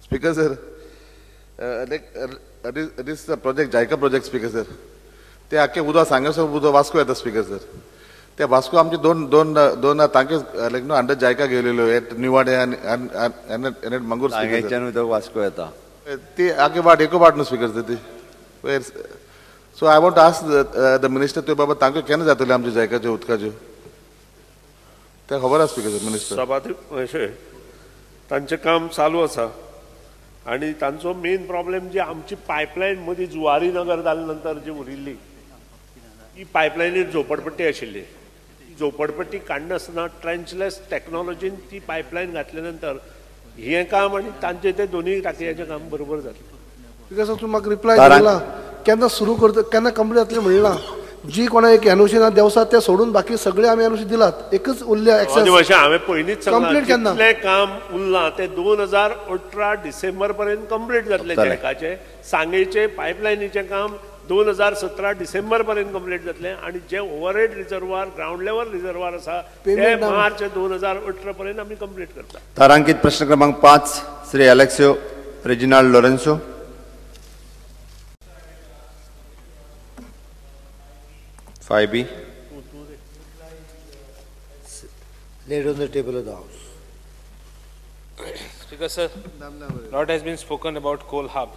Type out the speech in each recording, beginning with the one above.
Speaker sir, this project JICA project speaker sir. ते आखे उदो सांगस उदो वास्को येता स्पीकर सर. त्या वास्को आमचे दोन तांके लायक नो अंडर जायका गेलेलो एट निवाडे आणि मंगूर सांगेच्यान उदो वास्को येता. ते आगे वाट एको वाट नो स्पीकर सर ते. So I want to ask the minister ते बाबा तांके केन्ना जातले आमचे जायकाचे उदकाचे. ते खबर आसा स्पीकर सर मिनिस्टर. सभापती तांचे काम चालू आसा आणि तांचो मेन प्रॉब्लेम जी आमची पायपलायन मदीं जुवारी नगर जाले नंतर जी उरिल्ली ही पायपलायनीर झोपडपट्टी आशिल्ली. झोपडपट्टी काडनासतना ट्रेंचलेस टॅक्नॉलॉजीन ती पायपलायन घातल्या नंतर हें काम आनी तांचे ते दोनूय टाकयांचें काम बरोबर जातलें. बिकॉज तूं म्हाका रिप्लाय दिला केन्ना सुरू करता केन्ना कंप्लीट जातलें म्हणला. जी कोणा एक एनओसी ना देवसात ते सोडून बाकी सगळे आमी एनओसी दिलात. एकच उरल्या एक्सेस हांवें पयलींच कंप्लीट केन्ना कितलें काम उरलां ते 2018 डिसेंबर पर्यंत कंप्लीट जातलें. जायकाचें सांगेचें पायपलायनीचें काम 2017 डिसेंबर पर्यंत कंप्लीट जातलें आणि जे overhead reservoir ground level reservoir आसा ते मार्च 2018 पर्यंत आमी कंप्लीट करता. तारांकीत प्रश्न क्रमांक 5 Shri Alexio Reginald Lourenco. B. Laid on the table of the House. Speaker sir, a lot has been spoken about coal hub,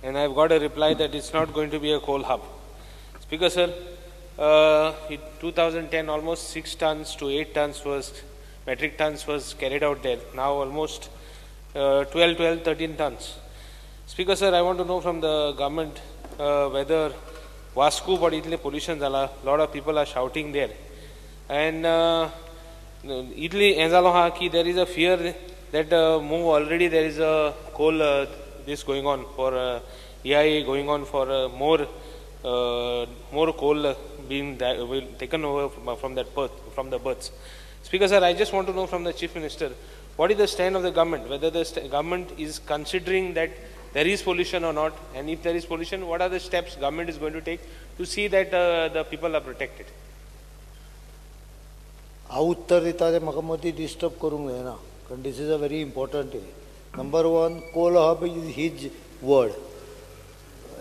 and I have got a reply that it's not going to be a coal hub. Speaker sir, in 2010 almost 6 tons to 8 tons metric tons was carried out there. Now almost 13 tons. Speaker sir, I want to know from the government whether Vasco but इतले pollution जाला, lot of people are shouting there, and इतली हें जालो हा कि there is a fear that move already there is a coal this going on for EIA going on for more coal being taken over from the berths. Speaker sir, I just want to know from the Chief Minister what is the stand of the government, whether the government is considering that there is pollution or not, and if there is pollution, what are the steps government is going to take to see that the people are protected? हांव उत्तर दिता ते म्हाका मदीं disturb करूंक जायना, कारण this is a very important day. Number one, coal hub is his word.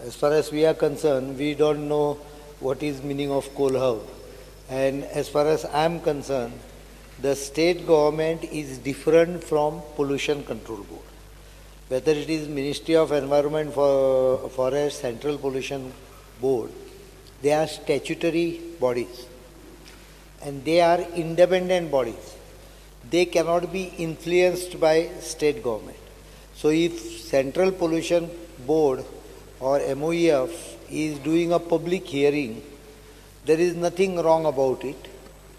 As far as we are concerned, we don't know what is meaning of coal hub, and as far as I am concerned, the state government is different from pollution control board. Whether it is Ministry of Environment, Forest, Central Pollution Board, they are statutory bodies and they are independent bodies. They cannot be influenced by state government. So if Central Pollution Board or MOEF is doing a public hearing, there is nothing wrong about it.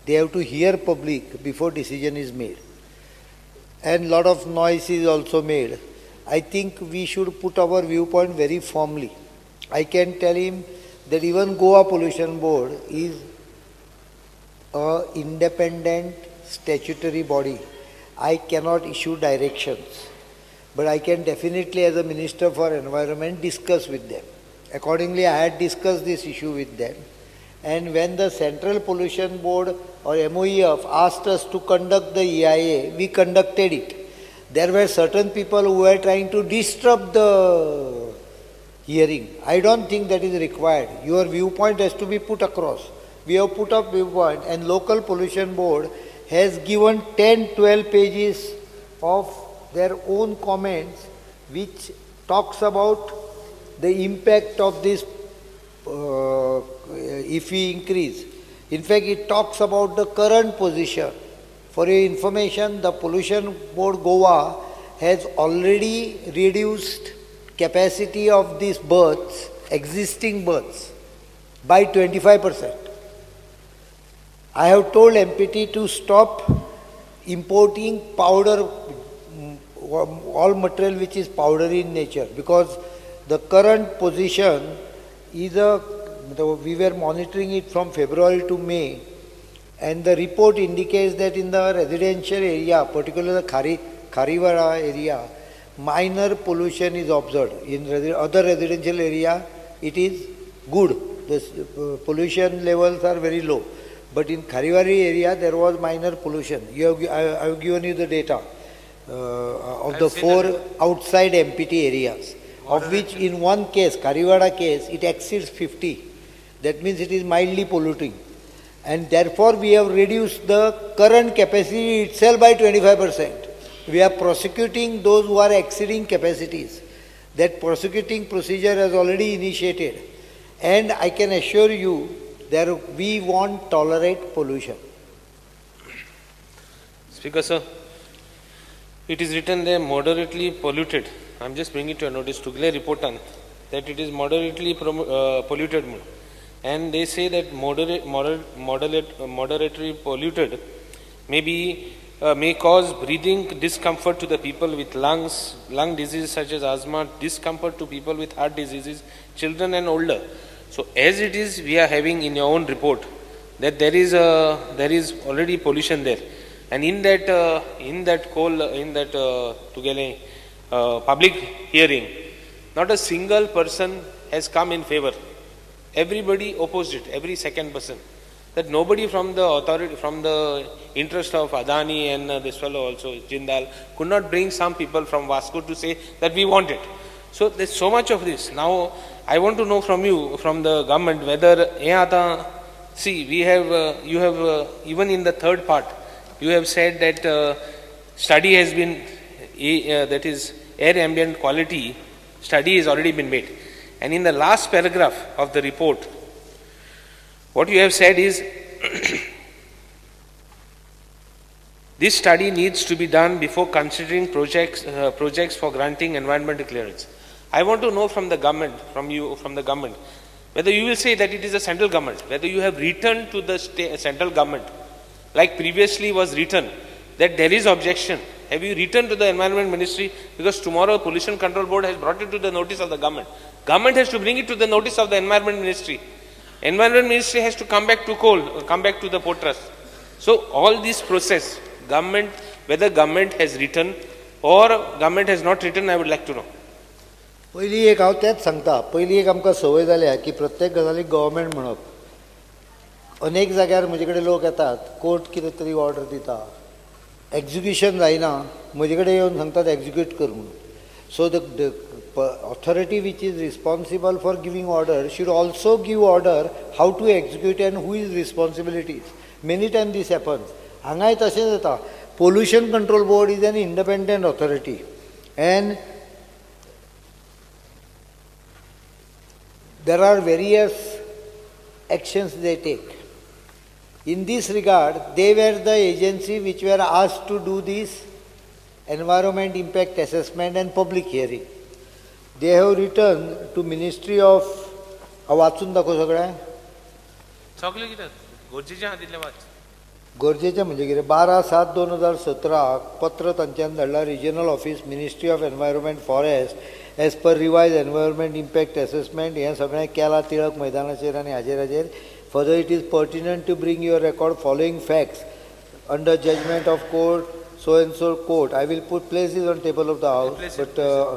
They have to hear public before decision is made. And lot of noise is also made. I think we should put our viewpoint very firmly. I can tell him that even Goa Pollution Board is an independent statutory body. I cannot issue directions, but I can definitely, as a Minister for Environment, discuss with them. Accordingly, I had discussed this issue with them. And when the Central Pollution Board or MOEF asked us to conduct the EIA, we conducted it. There were certain people who were trying to disrupt the hearing. I don't think that is required. Your viewpoint has to be put across. We have put up viewpoint, and Local Pollution Board has given 10-12 pages of their own comments which talks about the impact of this if we increase. In fact, it talks about the current position. For your information, the Pollution Board Goa has already reduced capacity of these berths, existing berths, by 25%. I have told MPT to stop importing powder, all material which is powdery in nature, because the current position is we were monitoring it from February to May, and the report indicates that in the residential area, particularly the Kharivara area, minor pollution is observed. In other residential area, it is good. The pollution levels are very low. But in Kharivara area, there was minor pollution. I have given you the data. of the 4 outside MPT areas, of which in one case, Kariwada case, it exceeds 50. That means it is mildly polluting. And therefore we have reduced the current capacity itself by 25%. We are prosecuting those who are exceeding capacities. That prosecuting procedure has already initiated. And I can assure you that we won't tolerate pollution. Speaker, sir, it is written there moderately polluted. I am just bringing to a notice to report on that it is moderately polluted. And they say that moderately polluted may cause breathing discomfort to the people with lung diseases such as asthma, discomfort to people with heart diseases, children and older. So as it is, we are having in your own report that there is already pollution there, and in that public hearing, not a single person has come in favor. Everybody opposed it, every second person. That nobody from the authority, from the interest of Adani and this fellow also, Jindal, could not bring some people from Vasco to say that we want it. So there's so much of this. Now, I want to know from you, from the government, whether, see, we have, you have, even in the third part, you have said that study has been, that is, air ambient quality study has already been made. And in the last paragraph of the report, what you have said is, this study needs to be done before considering projects for granting environmental clearance. I want to know from the government, from the government, whether you will say that it is the central government, whether you have written to the central government, like previously was written, that there is objection. Have you written to the Environment Ministry? Because tomorrow Pollution Control Board has brought it to the notice of the government. Government has to bring it to the notice of the Environment Ministry. Environment Ministry has to come back to coal, come back to the Port Trust. So all this process, government, whether government has written or government has not written, I would like to know. पहिली एक हांव तेच सांगता, पहिली एक आमकां संवय जाल्या की प्रत्येक गजालीक गव्हर्मेंट म्हणप. अनेक जाग्यार म्हजे कडेन लोक येतात, कोर्ट कितें तरी ऑर्डर दिता, एक्झिक्युशन जायना, म्हजे कडेन येवन सांगतात एक्झिक्यूट कर म्हणून. So the authority which is responsible for giving order should also give order how to execute and who is responsibilities. Many times this happens. Hangai तशेंच जाता. Pollution Control Board is an independent authority and there are various actions they take. In this regard, they were the agency which were asked to do this environment impact assessment and public hearing. They have written to Ministry of वाचून दाखव सगळें गरजेचें म्हणजे कितें 12/7/2017 पत्र तांच्यान धाडला regional office ministry of environment forest as per revise environment impact assessment हें सगळें केलां टिळक मैदानाचेर आनी हाजेर further it is pertinent to bring your record following facts under judgment of court so and so court. I will put places on table of the house, but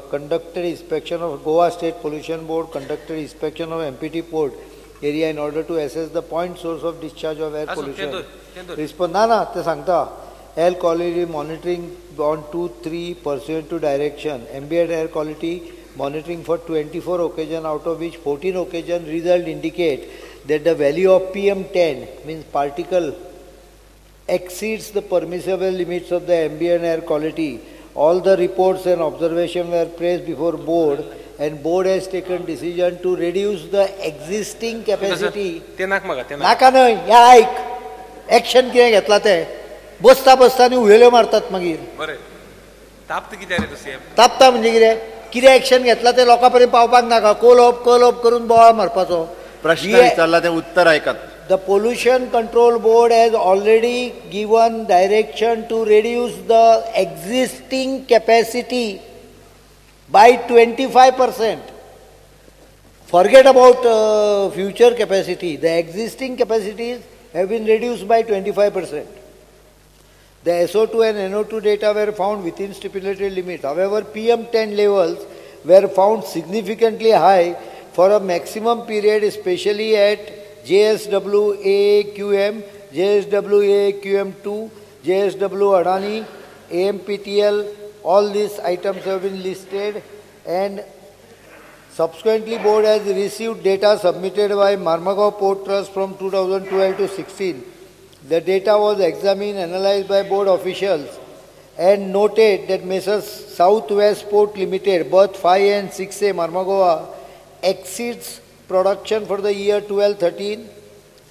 conducted inspection of Goa State Pollution Board, conducted inspection of MPT port area in order to assess the point source of discharge of air pollution. Respond, te sangta. Air quality monitoring on 2-3 pursuant to direction. Ambient air quality monitoring for 24 occasions, out of which 14 occasions result indicate that the value of PM10 means particle exceeds the permissible limits of the ambient air quality. All the reports and observations were placed before board and board has taken decision to reduce the existing capacity. नाका न्हय, या ऐक. Action कितें घेतला ते बसता न्ही उहेल्यो मारतात मागीर. बरें. तापता कितें रे तशें? तापता म्हणजे कितें एक्शन घेतला ते लोकां पर्यंत पावपाक नाका. कॉल ऑफ करून बोवाळ मारपाचो. प्रश्न विचारला ते उत्तर ऐकत. The Pollution Control Board has already given direction to reduce the existing capacity by 25%. Forget about future capacity. The existing capacities have been reduced by 25%. The SO2 and NO2 data were found within stipulated limits. However, PM10 levels were found significantly high for a maximum period, especially at JSW AAQM, JSW AAQM2, JSW Adani, AMPTL, all these items have been listed, and subsequently board has received data submitted by Marmagaon Port Trust from 2012 to 16. The data was examined, analyzed by board officials and noted that Messrs. Southwest Port Limited, berth 5 and 6A Marmagaon, exceeds production for the year 12-13,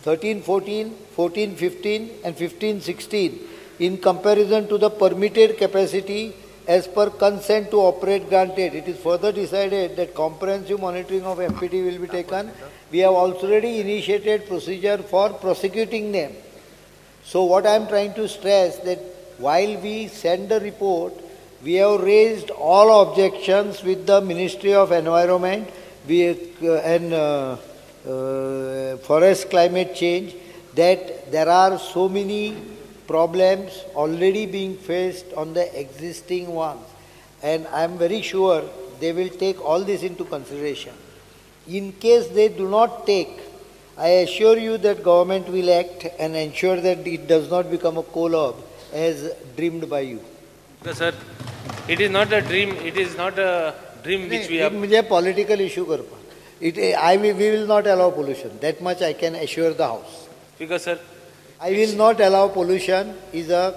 13-14, 14-15 and 15-16 in comparison to the permitted capacity as per consent to operate granted. It is further decided that comprehensive monitoring of MPT will be taken. We have already initiated procedure for prosecuting them. So what I am trying to stress that while we send the report, we have raised all objections with the Ministry of Environment and Forest Climate Change, that there are so many problems already being faced on the existing ones, and I am very sure they will take all this into consideration. In case they do not take, I assure you that government will act and ensure that it does not become a coal hub as dreamed by you. No, sir, it is not a dream. It is not a dream which we have. मुझे political issue करपा. We will not allow pollution. That much I can assure the House. Because, sir, I will not allow pollution is a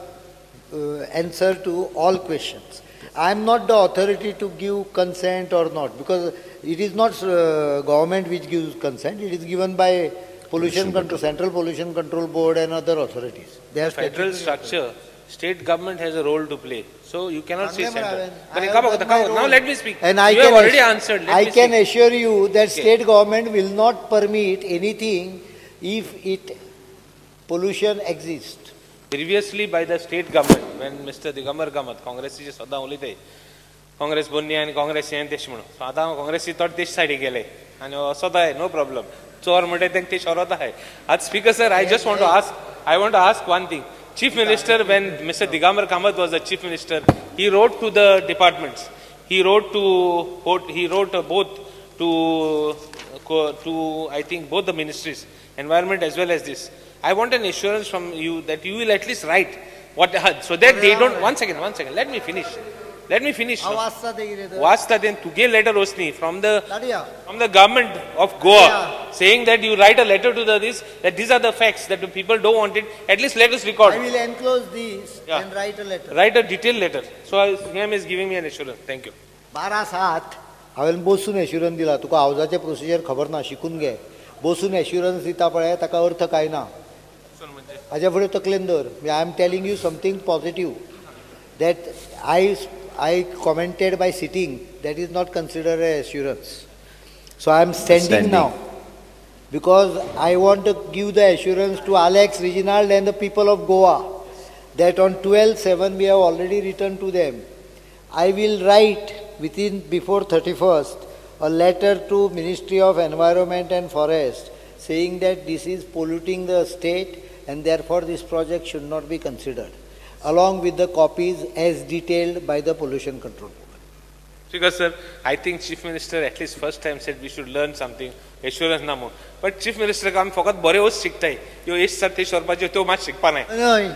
answer to all questions. I am not the authority to give consent or not, because it is not government which gives consent. It is given by Central Pollution Control Board and other authorities. They are federal structure, state government has a role to play. So you cannot say center. Now let me speak. And you have already answered. I can assure you that state government will not permit anything if pollution exists. Previously by the state government, when Mr. Digambar Kamat, Congress is Sada only day, Congress Bunni and Congress and Teshmuno. Sada Congress is thought this side gele. And Sada, no problem. So or Mute Tish or Otha. As Speaker, sir, I just want to ask one thing. Chief Minister, when Mr. Digambar Kamat was the Chief Minister, he wrote to the departments. He wrote both to I think both the ministries, environment as well as this. I want an assurance from you that you will at least write what so that they don't. One second. Let me finish. Vasta then tuge letter osni from the government of Goa saying that you write a letter to that these are the facts that the people don't want it. At least let us record. I will enclose these and write a letter. Write a detailed letter. So him is giving me an assurance. Thank you. 12/7 हांवें बसून assurance दिला. तुका हावजाचे procedure खबर ना, शिकून घे. बसून assurance दिता पळय ताका अर्थ काय ना. हाज्या फुडें तकलेन दर. I am telling you something positive that I commented by sitting. That is not considered an assurance. So I am standing now because I want to give the assurance to Alex, Reginald and the people of Goa that on 12/7 we have already written to them. I will write before 31st a letter to Ministry of Environment and Forest saying that this is polluting the state and therefore this project should not be considered, along with the copies as detailed by the Pollution Control Board. Because, sir, I think Chief Minister at least first time said we should learn something, assurance na mo. But Chief Minister काम फकत बरे वच शिकताय. यो इस सारथे शोरपाचे तो मात शिकपा नाय. नाही.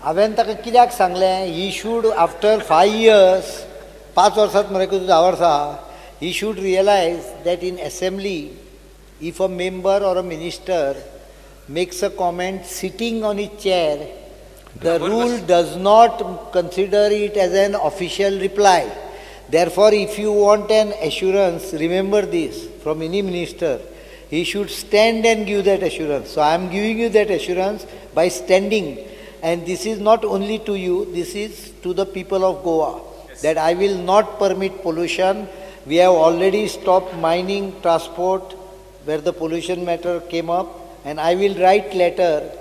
हांवें ताका कित्याक सांगलें, he should after 5 years, 5 वर्सात मरे 10 वर्सां, he should realize that in assembly, if a member or a minister makes a comment sitting on his chair, the rule does not consider it as an official reply. Therefore, if you want an assurance, remember this, from any minister, he should stand and give that assurance. So I am giving you that assurance by standing. And this is not only to you, this is to the people of Goa, that I will not permit pollution. We have already stopped mining, transport, where the pollution matter came up, and I will write letter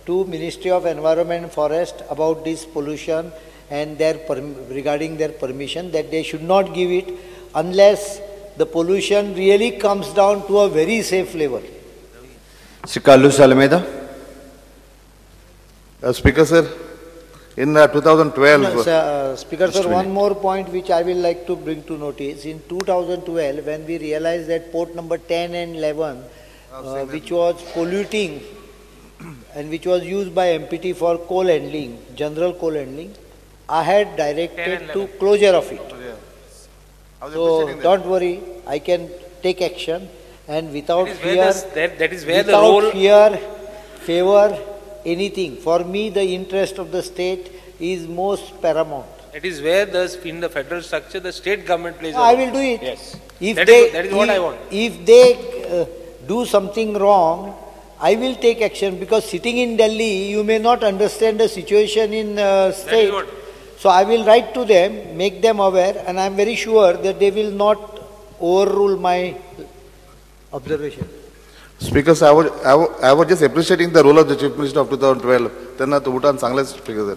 to Ministry of Environment and Forest about this pollution and regarding their permission, that they should not give it unless the pollution really comes down to a very safe level. Sri Carlos Alameda. Speaker, sir, in 2012... Speaker, sir, one more point which I will like to bring to notice. In 2012, when we realized that port number 10 and 11, which was polluting and which was used by MPT for coal handling, general coal handling, I had directed to closure of it. So don't worry, I can take action and without fear, that is where the without role. fear, favor, anything. For me, the interest of the state is most paramount. It is where in the federal structure the state government plays a I role. will do it. Yes. If That they, is what I want. If they do something wrong, I will take action because sitting in Delhi, you may not understand the situation in state. what- So I will write to them, make them aware, and I am very sure that they will not overrule my observation. Speaker, sir, I was just appreciating the role of the Chief Minister of 2012. त्यांना तो उठान चांगले speaker sir.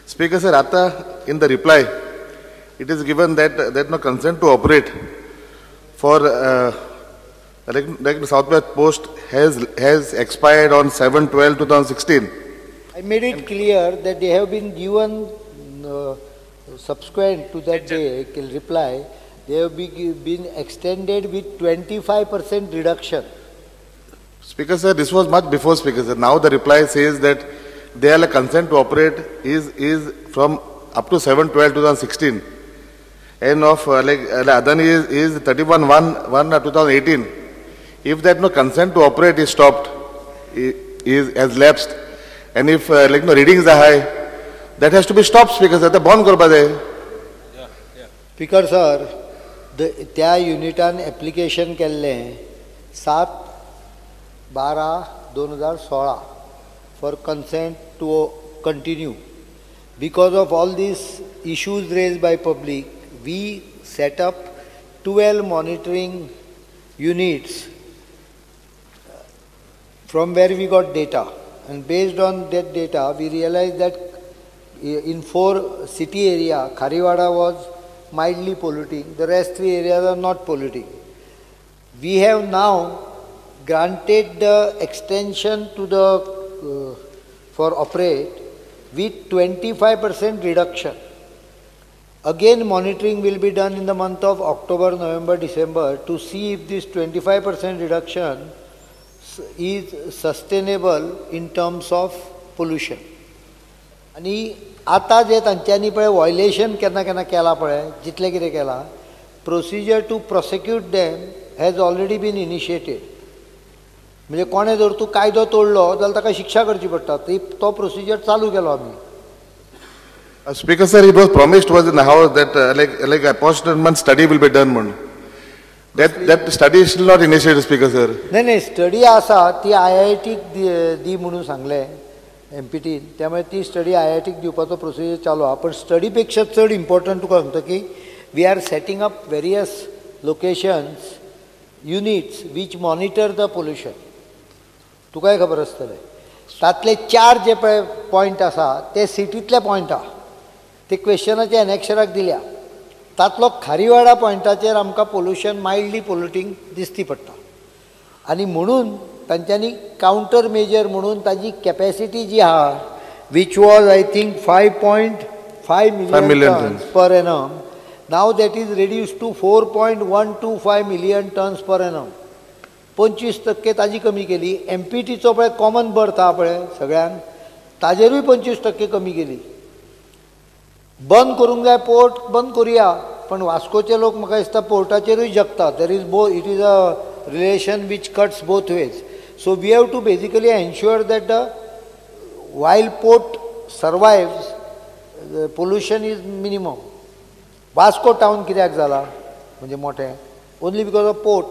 Speaker sir, आता in the reply, it is given that no consent to operate for like Southwest Post has expired on 7/12/2016. I made it clear that they have been given subsequent to that day reply. They have been extended with 25% reduction. Speaker sir, this was much before Speaker sir. Now the reply says that their consent to operate is from up to 7/12/2016, and of Adani is 31/1/2018. If that no consent to operate is stopped, has lapsed, and if readings are high, that has to be stopped. Speaker sir, the bond korba de. Speaker sir, त्या युनिटान application केल्लें 7/12/2016 for consent to continue. Because of all these issues raised by public, we set up 12 monitoring units from where we got data. And based on that data, we realized that in 4 city area, Khariwada was mildly polluting, the rest 3 areas are not polluting. We have now granted the extension to the for operate with 25% reduction. Again, monitoring will be done in the month of October, November, December to see if this 25% reduction is sustainable in terms of pollution. आणि आता जे तांच्यांनी पळय violation केन्ना केन्ना केला पळय जितले कितें केला procedure to prosecute them has already been initiated. म्हणजे कोणे जर तूं कायदो तोडलो जाल्यार ताका शिक्षा करची पडटा. तो प्रोसिजर चालू केलो आमी. Speaker sir, it was promised was in the house that like a post-month study will be done. That study is still not initiated, Speaker sir. नाही स्टडी आसा ती IITक दी म्हणून सांगले MPT. त्यामुळे ती स्टडी IITक दिवपाचो प्रोसिजर चालू आहा. पण स्टडी पेक्षा चड इम्पॉर्टंट तुका सांगता की we are setting up various locations units which monitor the pollution. तुकाय खबर आसतलें तातले 4 जे पळय पॉयंट आसा ते सिटींतले पॉयंट आहा. ते क्वेश्चनाच्या एनेक्शराक दिल्या. तातलो खारीवाडा पॉयंटाचेर आमकां पोल्युशन मायल्डली पोल्युटींग दिसती पडटा. आनी म्हणून तांच्यांनी कावंटर मेजर म्हणून ताजी कॅपॅसिटी जी आहा which was I think 5.5 million tons per annum. Now that is reduce to 4.125 million tons per annum. 25% ताजी कमी केली. MPTचो पळय कॉमन बर्थ आहा पळय सगळ्यांक ताजेरूय 25% कमी केली. बंद करूंक जाय पोर्ट बंद करुया पण वास्कोचे लोक म्हाका दिसता पोर्टाचेरूय जगतात. There is it is a relation which cuts both ways. So we have to basically ensure that the while port survives pollution is minimum. Vasco town कित्याक जाला म्हणजे मोठें only because of port.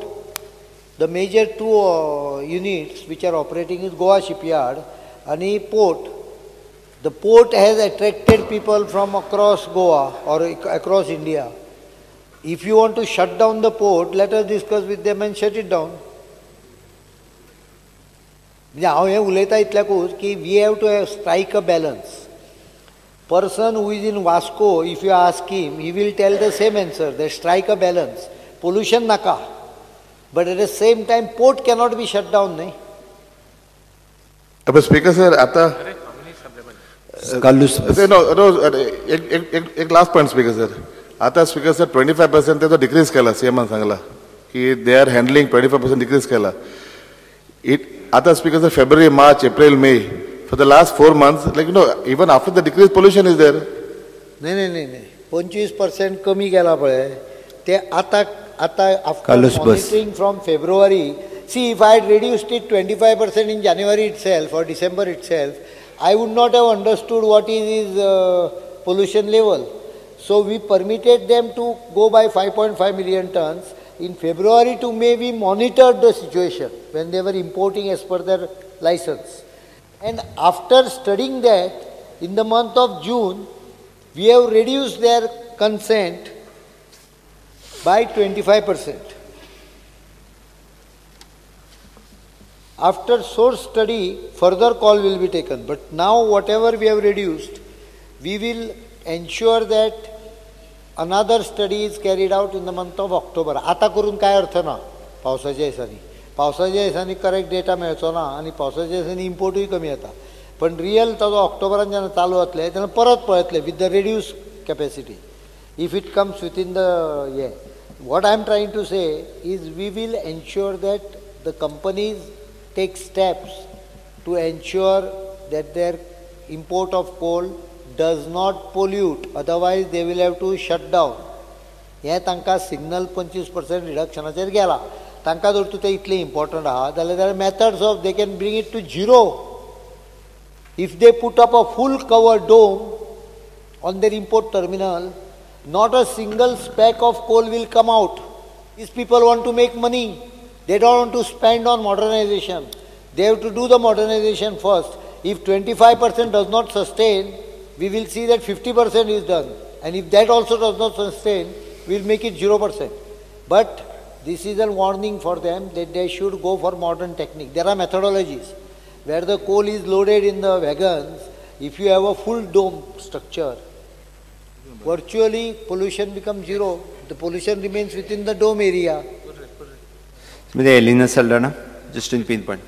The major 2 units which are operating is Goa shipyard and port. The port has attracted people from across Goa or across India. If you want to shut down the port, let us discuss with them and shut it down. म्हणजे हांव हें उलयता इतल्याकूच की we have to strike a balance. Person who is in Vasco if you ask him he will tell the same answer that strike a balance. Pollution नाका but at the same time port cannot be shut down. nahi. But Speaker sir, आता एक last point Speaker sir. आता Speaker sir 25% त्याचा decrease केला CM Sangla की they are handling 25% decrease केला. आता Speaker sir February, March, April, May for the last 4 months even after the decrease pollution is there. नाही 25% कमी गेला पळय ते आता after Carlos Bus. monitoring from February. See, if I had reduced it 25% in January itself or December itself, I would not have understood what is his pollution level. So we permitted them to go by 5.5 million tons. In February to May, we monitored the situation when they were importing as per their license. And after studying that, in the month of June, we have reduced their consent by 25%. After source study, further call will be taken. But now whatever we have reduced, we will ensure that another study is carried out in the month of October. आता करून काय अर्थ ना पावसाच्या दिसांनी correct data मेळचो ना आणि पावसाच्या दिसांनी इम्पोर्टूय कमी येता पण रियल ताजो ऑक्टोबरान जेन्ना चालू जातले तेन्ना परत पळयतले with the reduce capacity if it comes within the what I am trying to say is we will ensure that the companies take steps to ensure that their import of coal does not pollute, otherwise they will have to shut down. हे तांकां signal 25% रिडक्शनाचेर गेला तांकां जर तूं तें इतलें important आहा जाल्यार there are methods of they can bring it to zero. If they put up a full cover dome on their import terminal, not a single speck of coal will come out. These people want to make money. They don't want to spend on modernization. They have to do the modernization first. If 25% does not sustain, we will see that 50% is done. And if that also does not sustain, we will make it 0%. But this is a warning for them that they should go for modern technique. There are methodologies where the coal is loaded in the wagons. If you have a full dome structure, virtually pollution becomes zero. The pollution remains within the dome area. Elena Saldana, just in pinpoint.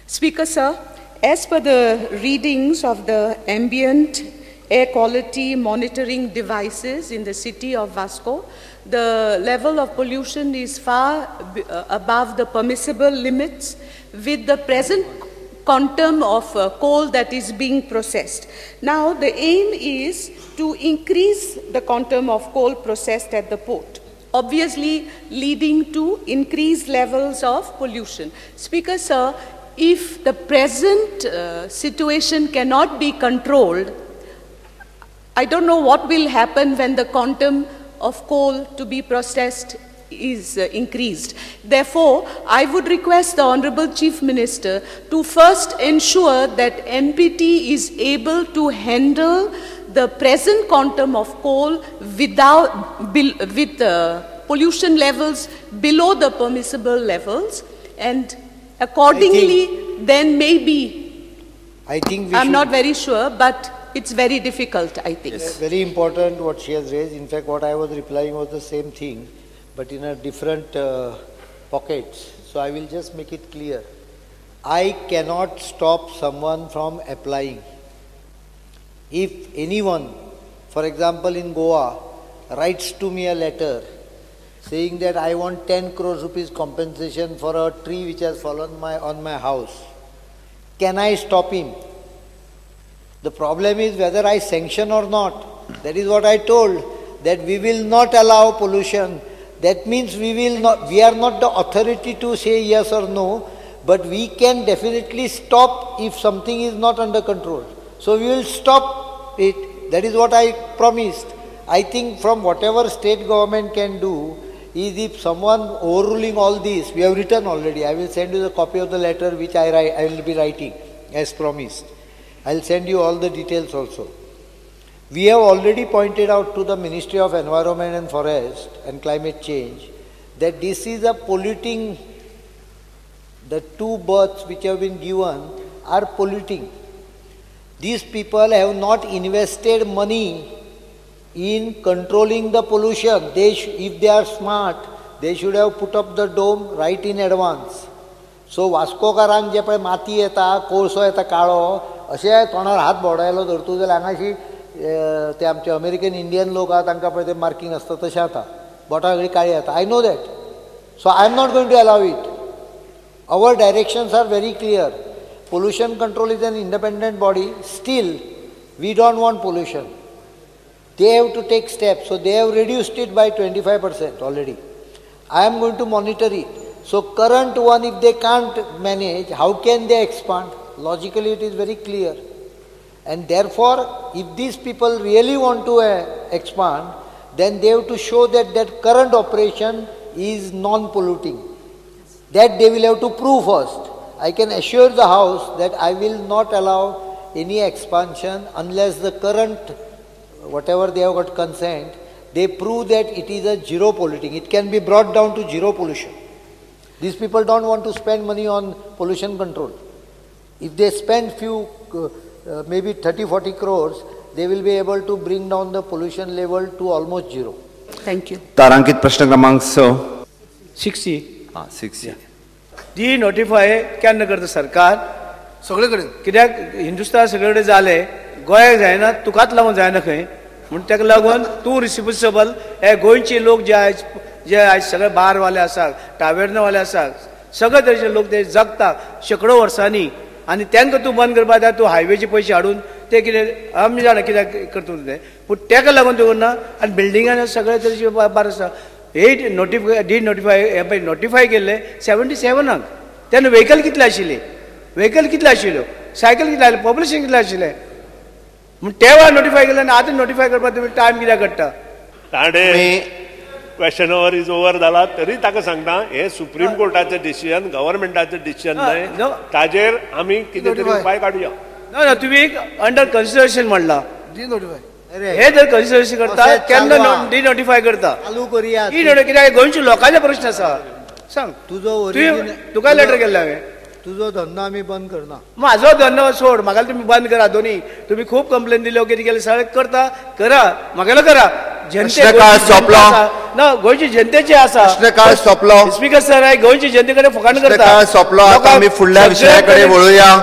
Speaker, sir, as per the readings of the ambient air quality monitoring devices in the city of Vasco, the level of pollution is far above the permissible limits with the present quantum of coal that is being processed. Now, the aim is to increase the quantum of coal processed at the port, obviously leading to increased levels of pollution. Speaker, sir, if the present situation cannot be controlled, I don't know what will happen when the quantum of coal to be processed is increased. Therefore, I would request the Honorable Chief Minister to first ensure that NPT is able to handle the present quantum of coal with pollution levels below the permissible levels, and accordingly then maybe, I'm not very sure, but it's very difficult, I think. Yes. Very important what she has raised. In fact, what I was replying was the same thing, but in a different pockets. So I will just make it clear. I cannot stop someone from applying. If anyone, for example in Goa, writes to me a letter saying that I want 10 crores rupees compensation for a tree which has fallen on my house, can I stop him? The problem is whether I sanction or not. That is what I told, that we will not allow pollution. That means we are not the authority to say yes or no, but we can definitely stop if something is not under control. So we will stop it. That is what I promised. I think from whatever state government can do is if someone overruling all this, we have written already. I will send you the copy of the letter which I will be writing as promised. I will send you all the details also. We have already pointed out to the Ministry of Environment and Forest and Climate Change that this is a polluting, the two berths which have been given are polluting. These people have not invested money in controlling the pollution. If they are smart, they should have put up the dome right in advance. So वास्कोकारांक जे पळय माती येता, कोळसो येता काळो, अशें तोंडार हात बोडायलो धरतू जाल्यार हांगाशी ते आमचे अमेरिकन इंडियन लोक आहा तांकां पळय ते मार्किंग आसता तशें जाता, बोटां सगळीं काळी जाता. I know that. So I am not going to allow it. Our directions are very clear. Pollution control is an independent body. Still, we don't want pollution. They have to take steps. So they have reduced it by 25% already. I am going to monitor it. So current one, if they can't manage, how can they expand? Logically it is very clear. And therefore, if these people really want to expand, then they have to show that that current operation is non-polluting. That they will have to prove first. I can assure the House that I will not allow any expansion unless the current, whatever they have got consent, they prove that it is a zero polluting. It can be brought down to zero pollution. These people don't want to spend money on pollution control. If they spend few, maybe 30-40 crores, they will be able to bring down the pollution level to almost zero. Thank you. तारांकित प्रश्न क्रमांक 60. 6 D notify केन्ना करता सरकार सगळे कडेन कित्याक हिंदुस्तान सगळे कडेन जाले गोंयाक जायना तुकाच लागून जायना खंय म्हणून ताका लागून तूं रिस्पॉन्सिबल हे गोंयचे लोक जे आयज सगळे बारवाले आसात टावेर्नवाले आसात सगळे तरेचे लोक ते जगता शेकडो वर्सांनी आनी तांकां तूं बंद करपाक जाय तूं हायवेचे पयशे हाडून ते कितें आमी जाणा कित्याक करता तें पूण ताका लागून तूं करना आनी बिल्डिंगान सगळे तरेचे बार आसा नोटिफाय केल्ले 77 तेन्ना व्हेकल कितले आशिल्ल्यो सायकल कितले आसले पॉप्युलेशन कितले आशिल्लें म्हूण तेव्हा नोटिफाय केलें आनी आतां नोटिफाय करपाक तुमी टायम कित्याक काडटा ताणे क्वेश्चन ओवर इज ओवर जाला तरी ताका सांगता हे सुप्रीम कोर्टाचें डिसिजन गव्हर्नमेंटाचें डिसिजन न्हय ताजेर आमी कितें तरी उपाय काडुया ना तुमी अंडर कन्सिडरेशन म्हणला डी नोटिफाय हे जर कन्सिडरेशन करता केन्ना डी नोटिफाय करता चालू करूया. कित्याक गोंयच्या लोकांचे प्रश्न आसा सांग तुका लेटर केल्ले हांवें तुझो धंदो आमी बंद करना. म्हाजो धंदो सोड म्हाका तुम्ही बंद करा दोन्ही तुम्ही खूप कंप्लेन दिल्यो कितें केलें सगळें करता करा म्हागेलो करा प्रश्नकाळ सोंपलो. ना गोंयची जनतेचे आसा प्रश्नकाळ सोंपलो. स्पीकर सर गोंयची जनते कडेन फुकाण करता प्रश्नकाळ सोंपलो. आता आमी फुडल्या विशया कडेन वळुया.